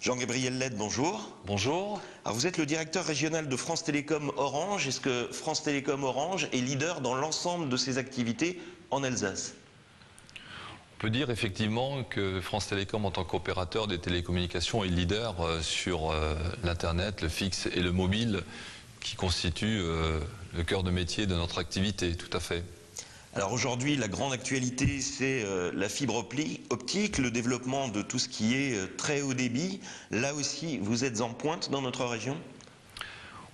Jean-Gabriel Led, bonjour. Bonjour. Alors vous êtes le directeur régional de France Télécom Orange. Est-ce que France Télécom Orange est leader dans l'ensemble de ses activités en Alsace? On peut dire effectivement que France Télécom, en tant qu'opérateur des télécommunications, est leader sur l'Internet, le fixe et le mobile, qui constituent le cœur de métier de notre activité, tout à fait. Alors aujourd'hui, la grande actualité, c'est la fibre optique, le développement de tout ce qui est très haut débit. Là aussi, vous êtes en pointe dans notre région?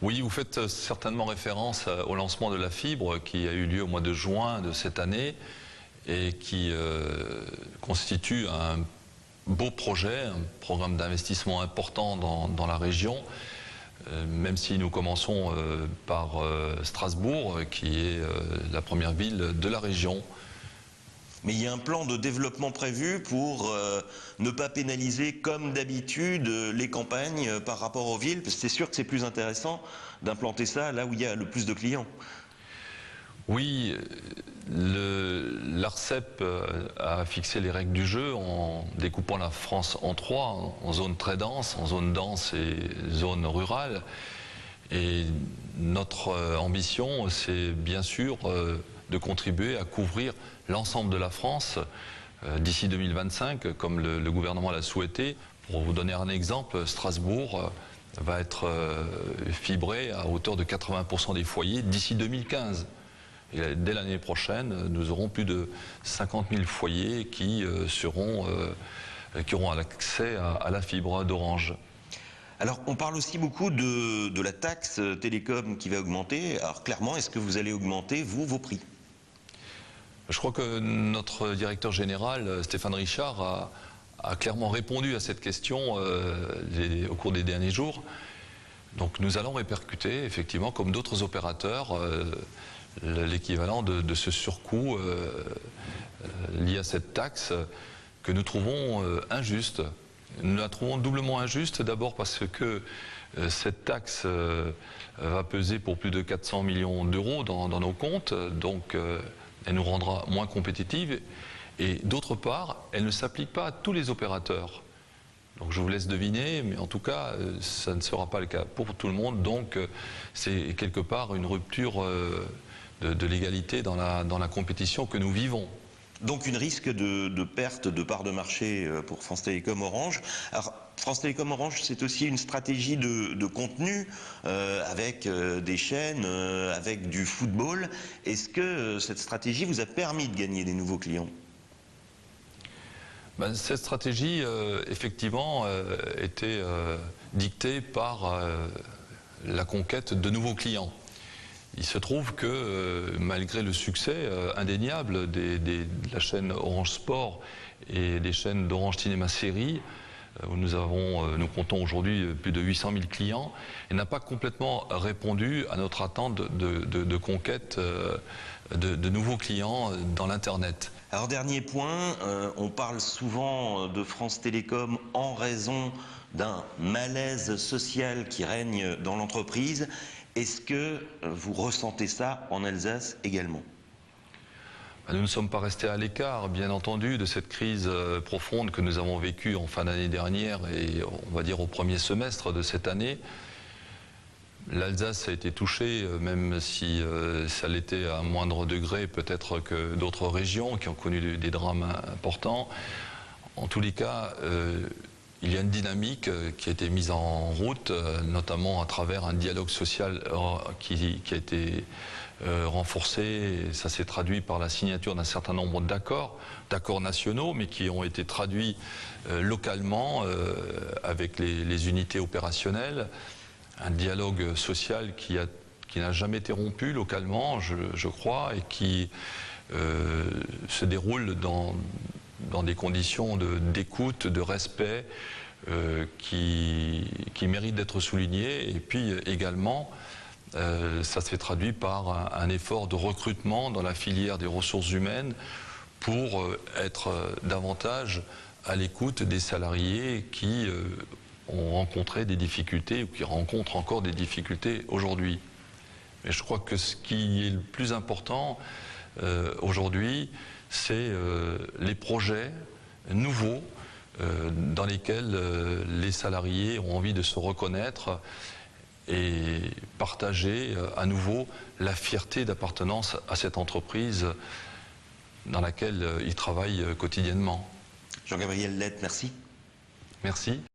Oui, vous faites certainement référence au lancement de la fibre qui a eu lieu au mois de juin de cette année et qui constitue un beau projet, un programme d'investissement important dans la région. Même si nous commençons par Strasbourg, qui est la première ville de la région. Mais il y a un plan de développement prévu pour ne pas pénaliser comme d'habitude les campagnes par rapport aux villes, parce que c'est sûr que c'est plus intéressant d'implanter ça là où il y a le plus de clients. Oui, l'ARCEP a fixé les règles du jeu en découpant la France en trois, en zones très denses, en zone dense et zone rurale. Et notre ambition, c'est bien sûr de contribuer à couvrir l'ensemble de la France d'ici 2025, comme le gouvernement l'a souhaité. Pour vous donner un exemple, Strasbourg va être fibré à hauteur de 80% des foyers d'ici 2015. Et dès l'année prochaine, nous aurons plus de 50 000 foyers qui auront accès à la fibre d'Orange. Alors, on parle aussi beaucoup de la taxe télécom qui va augmenter. Alors, clairement, est-ce que vous allez augmenter, vous, vos prix? Je crois que notre directeur général, Stéphane Richard, a clairement répondu à cette question au cours des derniers jours. Donc, nous allons répercuter, effectivement, comme d'autres opérateurs, l'équivalent de ce surcoût lié à cette taxe que nous trouvons injuste. Nous la trouvons doublement injuste, d'abord parce que cette taxe va peser pour plus de 400 millions d'euros dans nos comptes, donc elle nous rendra moins compétitifs, et d'autre part, elle ne s'applique pas à tous les opérateurs. Donc je vous laisse deviner, mais en tout cas, ça ne sera pas le cas pour tout le monde, donc c'est quelque part une rupture de l'égalité dans la compétition que nous vivons. Donc une risque de perte de part de marché pour France Télécom Orange. Alors France Télécom Orange, c'est aussi une stratégie de contenu avec des chaînes, avec du football. Est-ce que cette stratégie vous a permis de gagner des nouveaux clients? Cette stratégie, effectivement, était dictée par la conquête de nouveaux clients. Il se trouve que malgré le succès indéniable de la chaîne Orange Sport et des chaînes d'Orange Cinéma Série, où nous comptons aujourd'hui plus de 800 000 clients, elle n'a pas complètement répondu à notre attente de conquête de nouveaux clients dans l'Internet. Alors dernier point, on parle souvent de France Télécom en raison d'un malaise social qui règne dans l'entreprise. Est-ce que vous ressentez ça en Alsace également? Nous ne sommes pas restés à l'écart, bien entendu, de cette crise profonde que nous avons vécue en fin d'année dernière et on va dire au premier semestre de cette année. L'Alsace a été touchée, même si ça l'était à un moindre degré peut-être que d'autres régions qui ont connu des drames importants. En tous les cas, il y a une dynamique qui a été mise en route, notamment à travers un dialogue social qui a été renforcé. Et ça s'est traduit par la signature d'un certain nombre d'accords nationaux, mais qui ont été traduits localement avec les unités opérationnelles. Un dialogue social qui n'a jamais été rompu localement, je crois, et qui se déroule dans des conditions d'écoute, de respect qui méritent d'être soulignées. Et puis également, ça s'est traduit par un effort de recrutement dans la filière des ressources humaines pour être davantage à l'écoute des salariés qui ont rencontré des difficultés ou qui rencontrent encore des difficultés aujourd'hui. Mais je crois que ce qui est le plus important aujourd'hui, c'est les projets nouveaux dans lesquels les salariés ont envie de se reconnaître et partager à nouveau la fierté d'appartenance à cette entreprise dans laquelle ils travaillent quotidiennement. Jean-Gabriel Lett, merci. Merci.